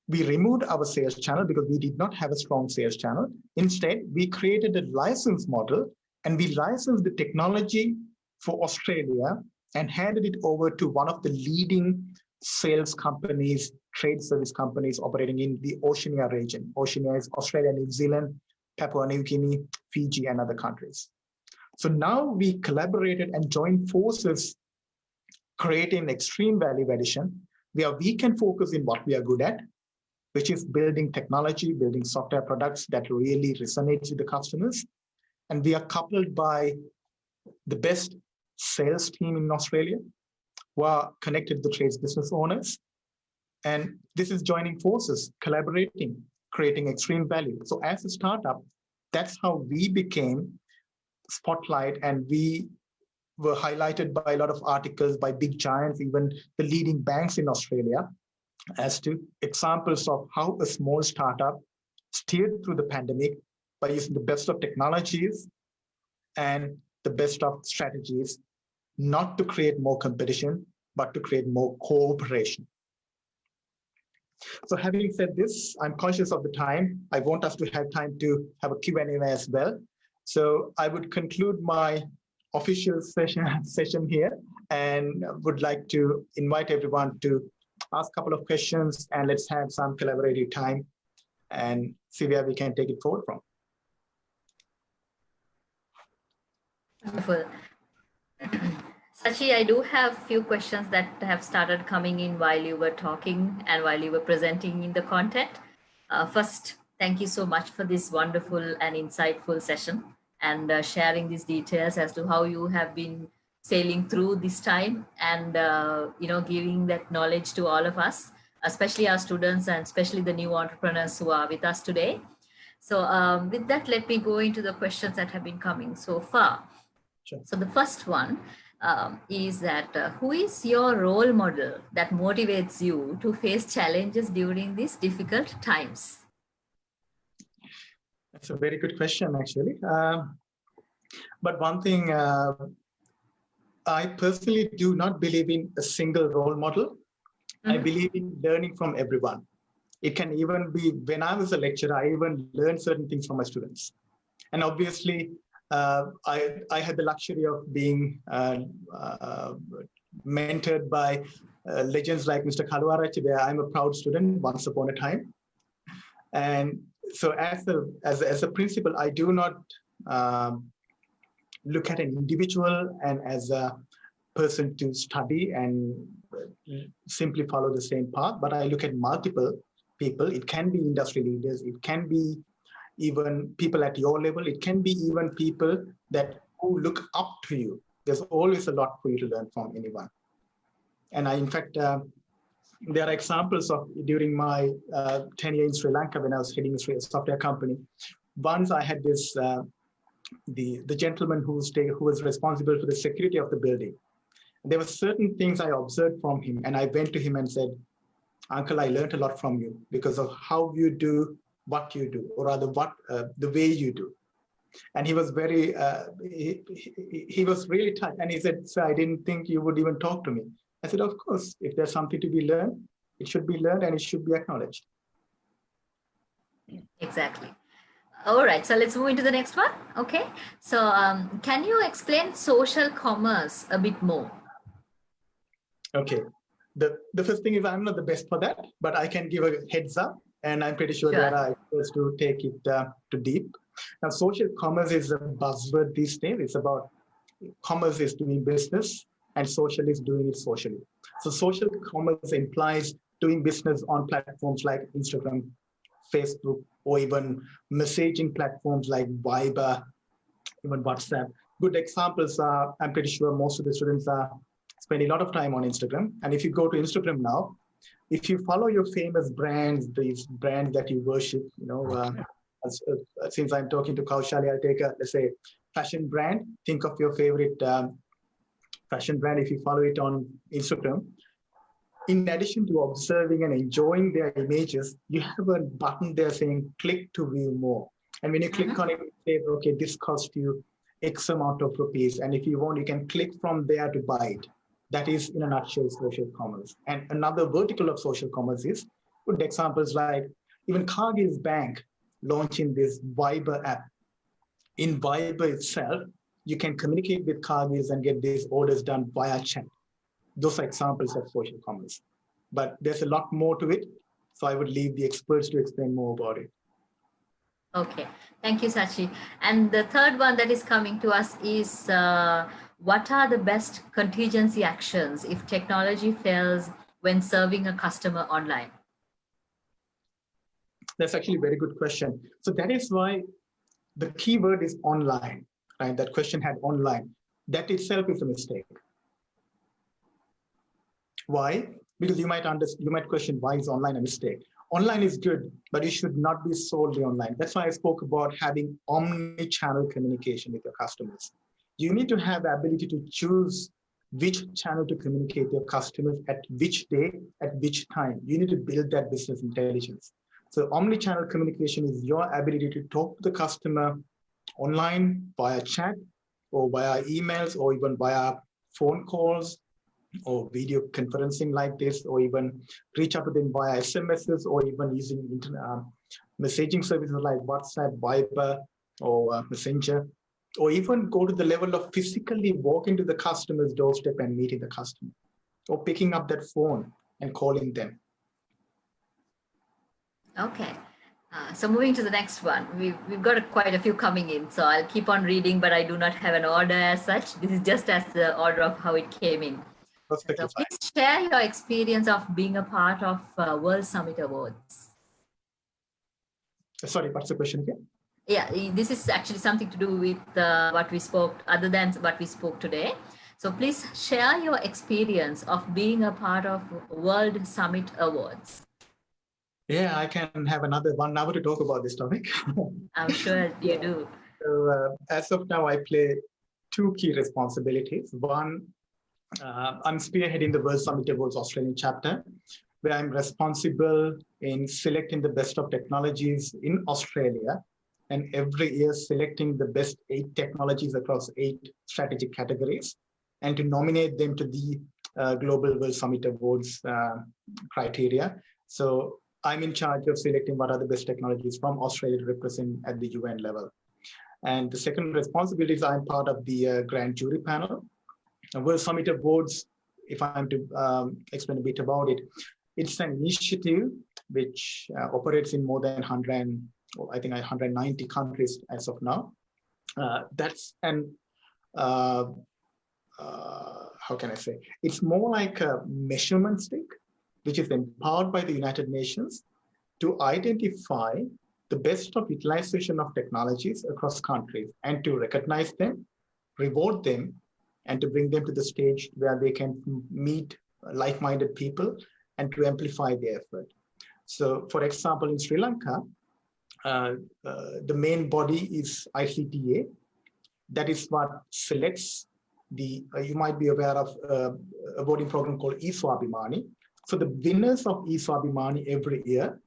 we removed our sales channel because we did not have a strong sales channel. Instead, we created a license model and we licensed the technology for Australia and handed it over to one of the leading sales companies, trade service companies operating in the Oceania region. Oceania is Australia, New Zealand, Papua New Guinea, Fiji, and other countries. So now we collaborated and joined forces, creating extreme value addition, where we can focus in what we are good at, which is building technology, building software products that really resonate with the customers. And we are coupled by the best sales team in Australia who are connected to the trades business owners. And this is joining forces, collaborating, creating extreme value. So as a startup, that's how we became spotlight, and we were highlighted by a lot of articles by big giants, even the leading banks in Australia, as to examples of how a small startup steered through the pandemic by using the best of technologies and the best of strategies, not to create more competition, but to create more cooperation. So having said this, I'm conscious of the time. I want us to have time to have a Q&A as well. So I would conclude my official session here and would like to invite everyone to ask a couple of questions, and let's have some collaborative time and see where we can take it forward from. Wonderful. Sachi, I do have a few questions that have started coming in while you were talking and while you were presenting in the content. First, thank you so much for this wonderful and insightful session and sharing these details as to how you have been sailing through this time and giving that knowledge to all of us. especially our students and especially the new entrepreneurs who are with us today. So with that, let me go into the questions that have been coming so far. Sure. So the first one is that who is your role model that motivates you to face challenges during these difficult times? That's a very good question, actually. But one thing, I personally do not believe in a single role model. I believe in learning from everyone. It can even be when I was a lecturer, I even learned certain things from my students. And obviously, I had the luxury of being mentored by legends like Mr. Kaluarachi, where I'm a proud student once upon a time. And so as a principal, I do not look at an individual and as a person to study and simply follow the same path, but I look at multiple people. It can be industry leaders, it can be even people at your level, it can be even people that who look up to you. There's always a lot for you to learn from anyone. And in fact, there are examples of during my tenure in Sri Lanka when I was heading a software company. Once I had this, the gentleman who was responsible for the security of the building. There were certain things I observed from him, and I went to him and said, "Uncle, I learned a lot from you because of how you do what you do, or rather what the way you do." And he was very, he was really touched. And he said, "Sir, I didn't think you would even talk to me." I said, "Of course, if there's something to be learned, it should be learned and it should be acknowledged." Exactly. All right, so let's move into the next one. Okay, so can you explain social commerce a bit more? Okay, the first thing is I'm not the best for that, but I can give a heads up, and I'm pretty sure there are experts to take it to deep. Now, social commerce is a buzzword these days. It's about commerce is doing business and social is doing it socially. So social commerce implies doing business on platforms like Instagram, Facebook, or even messaging platforms like Viber, even WhatsApp. Good examples are, I'm pretty sure most of the students are spending a lot of time on Instagram. And if you go to Instagram now, if you follow your famous brands, these brands that you worship, you know, since I'm talking to Kaushali, I'll take a, let's say, fashion brand. Think of your favorite fashion brand. If you follow it on Instagram, in addition to observing and enjoying their images, you have a button there saying click to view more. And when you click on it, it says, okay, this cost you X amount of rupees. And if you want, you can click from there to buy it. That is, in a nutshell, social commerce. And another vertical of social commerce is good examples like even Cargill's Bank launching this Viber app. In Viber itself, you can communicate with Cargill's and get these orders done via chat. Those are examples of social commerce. But there's a lot more to it. So I would leave the experts to explain more about it. Okay, thank you, Sachi. And the third one that is coming to us is what are the best contingency actions if technology fails when serving a customer online? That's actually a very good question. So that is why the key word is online, right? That question had online. That itself is a mistake. Why? Because you might question why is online a mistake. Online is good, but it should not be solely online. That's why I spoke about having omni-channel communication with your customers. You need to have the ability to choose which channel to communicate with your customers at which day, at which time. You need to build that business intelligence. So omni-channel communication is your ability to talk to the customer online, via chat, or via emails, or even via phone calls, or video conferencing like this, or even reach out to them via SMSs, or even using messaging services like WhatsApp, Viber, or Messenger, or even go to the level of physically walking to the customer's doorstep and meeting the customer, or picking up that phone and calling them. Okay. So moving to the next one, we've got quite a few coming in, so I'll keep on reading, but I do not have an order as such. This is just as the order of how it came in. So please share your experience of being a part of World Summit Awards. Sorry, what's the question again? Yeah, this is actually something to do with what we spoke, other than what we spoke today. So please share your experience of being a part of World Summit Awards. Yeah, I can have another 1 hour to talk about this topic. I'm sure you do. So as of now, I play two key responsibilities. One, I'm spearheading the World Summit Awards Australian chapter, where I'm responsible in selecting the best of technologies in Australia, and every year selecting the best 8 technologies across 8 strategic categories, and to nominate them to the Global World Summit Awards criteria. So I'm in charge of selecting what are the best technologies from Australia to represent at the UN level. And the second responsibility is I'm part of the grand jury panel. World Summit Awards, if I'm to explain a bit about it, it's an initiative which operates in more than 190 countries as of now. That's an, how can I say? It's more like a measurement stick, which is empowered by the United Nations to identify the best of utilization of technologies across countries and to recognize them, reward them, and to bring them to the stage where they can meet like-minded people and to amplify their effort. So, for example, in Sri Lanka, the main body is ICTA. That is what selects the, you might be aware of a voting program called I4Tradies. So the winners of I4Tradies every year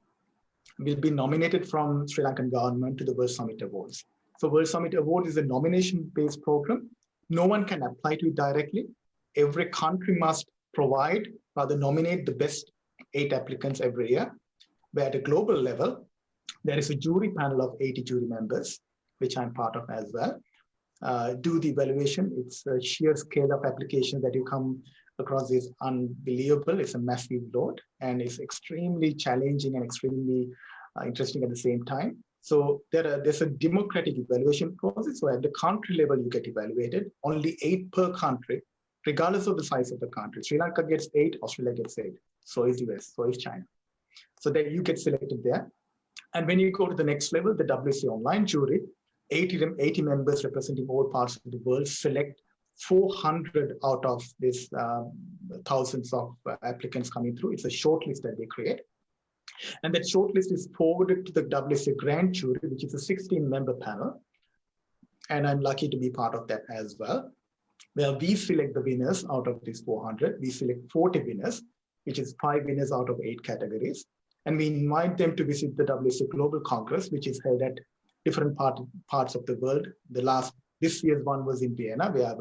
will be nominated from Sri Lankan government to the World Summit Awards. So World Summit Award is a nomination-based program. No one can apply to it directly. Every country must provide, rather nominate the best 8 applicants every year. But at a global level, there is a jury panel of 80 jury members, which I'm part of as well. Do the evaluation. It's a sheer scale of applications that you come across is unbelievable. It's a massive load, and it's extremely challenging and extremely interesting at the same time. So there's a democratic evaluation process. So at the country level, you get evaluated. Only 8 per country, regardless of the size of the country. Sri Lanka gets 8, Australia gets 8. So is US, so is China. So that you get selected there. And when you go to the next level, the WC online jury, 80 members representing all parts of the world select 400 out of these thousands of applicants coming through. It's a short list that they create. And that short list is forwarded to the WC grand jury, which is a 16-member panel. And I'm lucky to be part of that as well, where we select the winners out of these 400. We select 40 winners, which is 5 winners out of 8 categories. And we invite them to visit the WC Global Congress, which is held at different parts of the world. This year's one was in Vienna, where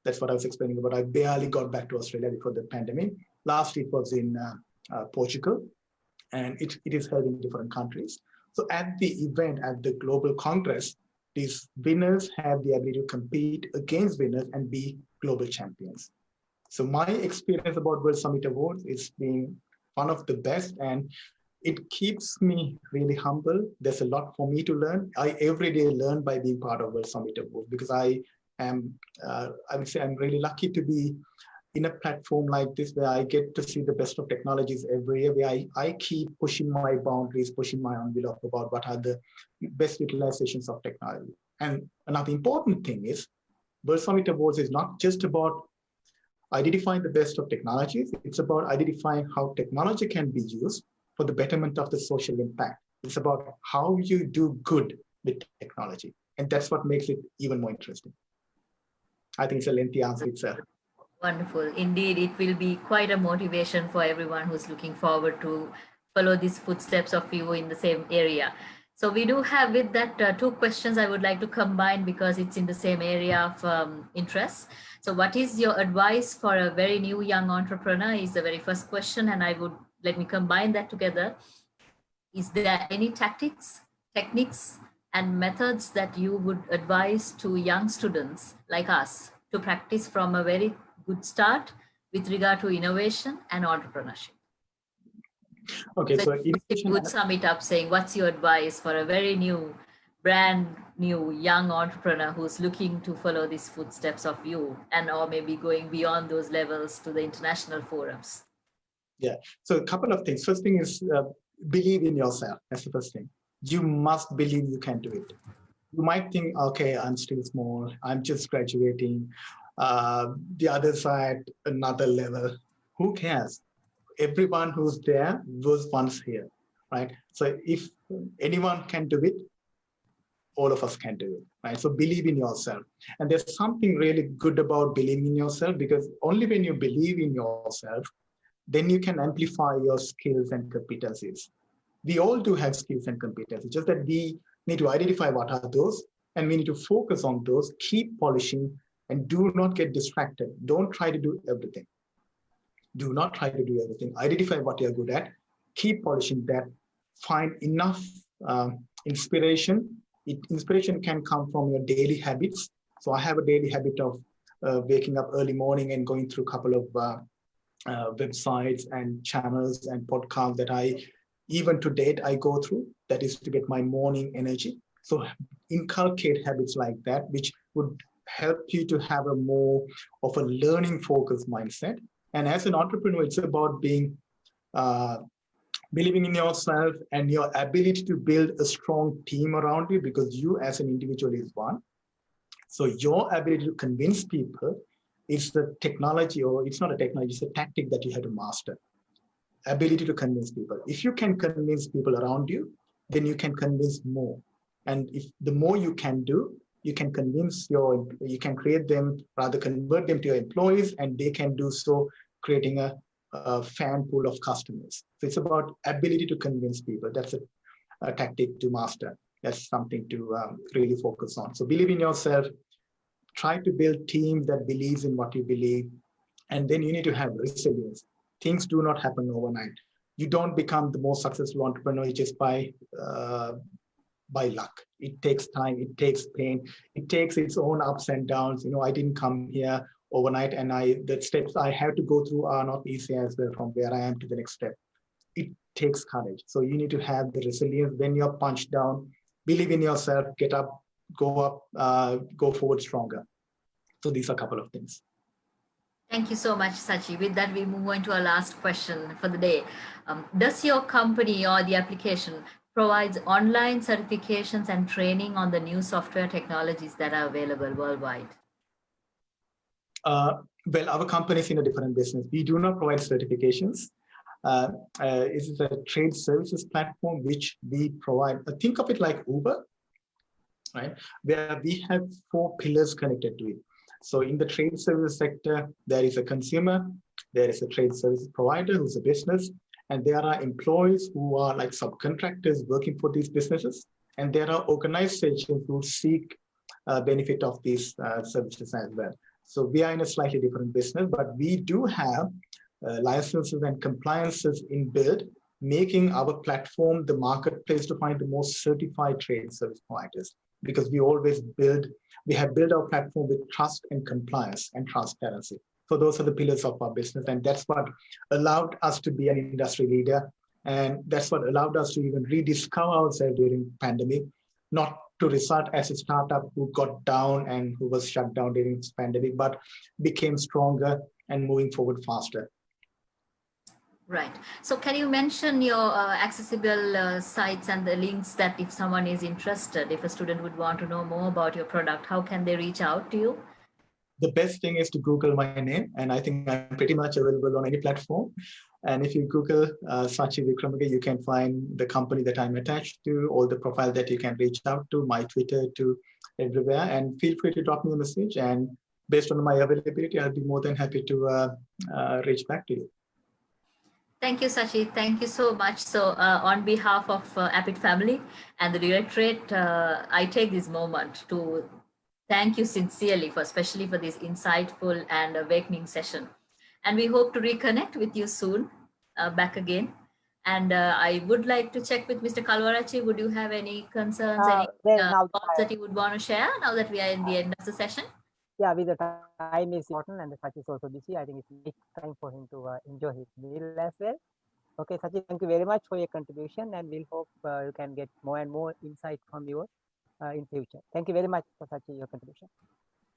that's what I was explaining about. I barely got back to Australia before the pandemic. Last it was in Portugal, and it is held in different countries. So at the event, at the Global Congress, these winners have the ability to compete against winners and be global champions. So my experience about World Summit Awards is being one of the best, and it keeps me really humble. There's a lot for me to learn. I every day learn by being part of World Summit Awards, because I would say I'm really lucky to be in a platform like this, where I get to see the best of technologies every year, where I keep pushing my boundaries, pushing my envelope about what are the best utilizations of technology. And another important thing is, World Summit Awards is not just about identifying the best of technologies. It's about identifying how technology can be used for the betterment of the social impact. It's about how you do good with technology. And that's what makes it even more interesting. I think it's a lengthy answer itself. Wonderful. Indeed, it will be quite a motivation for everyone who's looking forward to follow these footsteps of you in the same area. So we do have with that 2 questions I would like to combine, because it's in the same area of interest. So what is your advice for a very new young entrepreneur is the very first question, and let me combine that together. Is there any tactics, techniques, and methods that you would advise to young students like us to practice from a very good start with regard to innovation and entrepreneurship? Okay, so innovation would sum it up saying, what's your advice for a very brand new young entrepreneur who's looking to follow these footsteps of you, and or maybe going beyond those levels to the international forums? Yeah, so a couple of things. First thing is believe in yourself. That's the first thing. You must believe you can do it. You might think, okay, I'm still small, I'm just graduating. The others are at another level. Who cares? Everyone who's there was once here, right? So if anyone can do it, all of us can do it, right? So believe in yourself. And there's something really good about believing in yourself, because only when you believe in yourself, then you can amplify your skills and competencies. We all do have skills and competencies, just that we need to identify what are those, and we need to focus on those, keep polishing, and do not get distracted. Don't try to do everything. Do not try to do everything. Identify what you're good at, keep polishing that, find enough inspiration. Inspiration can come from your daily habits. So I have a daily habit of waking up early morning and going through a couple of websites and channels and podcasts that even to date, I go through. That is to get my morning energy. So inculcate habits like that, which would help you to have a more of a learning focused mindset. And as an entrepreneur, it's about being believing in yourself and your ability to build a strong team around you, because you as an individual is one. So your ability to convince people is the technology, or it's not a technology, it's a tactic that you have to master. Ability to convince people. If you can convince people around you, then you can convince more. And if the more you can do, you can convince you can create them, rather convert them to your employees, and they can do so, creating a fan pool of customers. So it's about ability to convince people. That's a tactic to master. That's something to really focus on. So believe in yourself, try to build teams that believes in what you believe, and then you need to have resilience. Things do not happen overnight. You don't become the most successful entrepreneur just by luck. It takes time, it takes pain, it takes its own ups and downs. I didn't come here overnight, and the steps I have to go through are not easy as well from where I am to the next step. It takes courage. So you need to have the resilience. When you're punched down, believe in yourself, get up, go forward stronger. So these are a couple of things. Thank you so much, Sachi. With that, we move on to our last question for the day. Does your company or the application provides online certifications and training on the new software technologies that are available worldwide? Well, our company is in a different business. We do not provide certifications. It is a trade services platform which we provide. Think of it like Uber, right? Where we have 4 pillars connected to it. So in the trade service sector, there is a consumer, there is a trade service provider who's a business, and there are employees who are like subcontractors working for these businesses, and there are organizations who seek benefit of these services as well. So we are in a slightly different business, but we do have licenses and compliances inbuilt, making our platform the marketplace to find the most certified trade service providers, because we have built our platform with trust and compliance and transparency. So those are the pillars of our business, and that's what allowed us to be an industry leader, and that's what allowed us to even rediscover ourselves during pandemic, not to result as a startup who got down and who was shut down during this pandemic, but became stronger and moving forward faster. Right. So can you mention your accessible sites and the links that if someone is interested, if a student would want to know more about your product, how can they reach out to you? The best thing is to Google my name, and I think I'm pretty much available on any platform. And if you Google Sachi Wickramage, you can find the company that I'm attached to, all the profile that you can reach out to, my Twitter, to everywhere. And feel free to drop me a message. And based on my availability, I'll be more than happy to reach back to you. Thank you, Sachi. Thank you so much. So on behalf of Appit family and the directorate, I take this moment to thank you sincerely especially for this insightful and awakening session. And we hope to reconnect with you soon, back again. And I would like to check with Mr. Kalwarachi. Would you have any concerns, any thoughts that you would want to share now that we are in the end of the session? Yeah, with the time is important and the Sachi is also busy. I think it's time for him to enjoy his meal as well. Okay, Sachi, thank you very much for your contribution, and we'll hope you can get more and more insight from you in future. Thank you very much for Sachi, your contribution.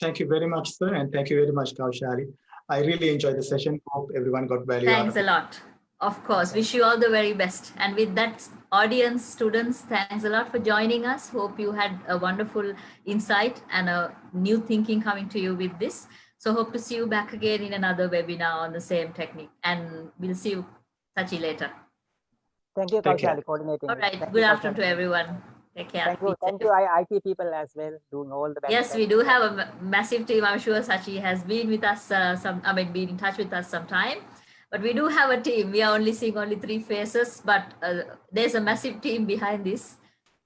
Thank you very much, sir, and thank you very much, Kaushali. I really enjoyed the session. Hope everyone got value. Thanks a lot. Of course, wish you all the very best. And with that, audience, students, thanks a lot for joining us. Hope you had a wonderful insight and a new thinking coming to you with this. So hope to see you back again in another webinar on the same technique. And we'll see you, Sachi, later. Thank you, Take care. Kaushali, coordinating All this. right. Thank Good you, afternoon to Kaushali. everyone. Take care. Thank you. Be Thank safe. you, IT people as well, doing all the back. Yes, we do have a massive team. I'm sure Sachi has been with us been in touch with us some time. But we do have a team. We are only seeing only 3 faces, but there's a massive team behind this,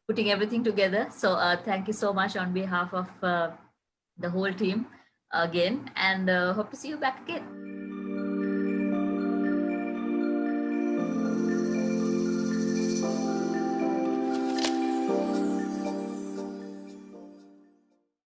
putting everything together. So thank you so much on behalf of the whole team again, and hope to see you back again.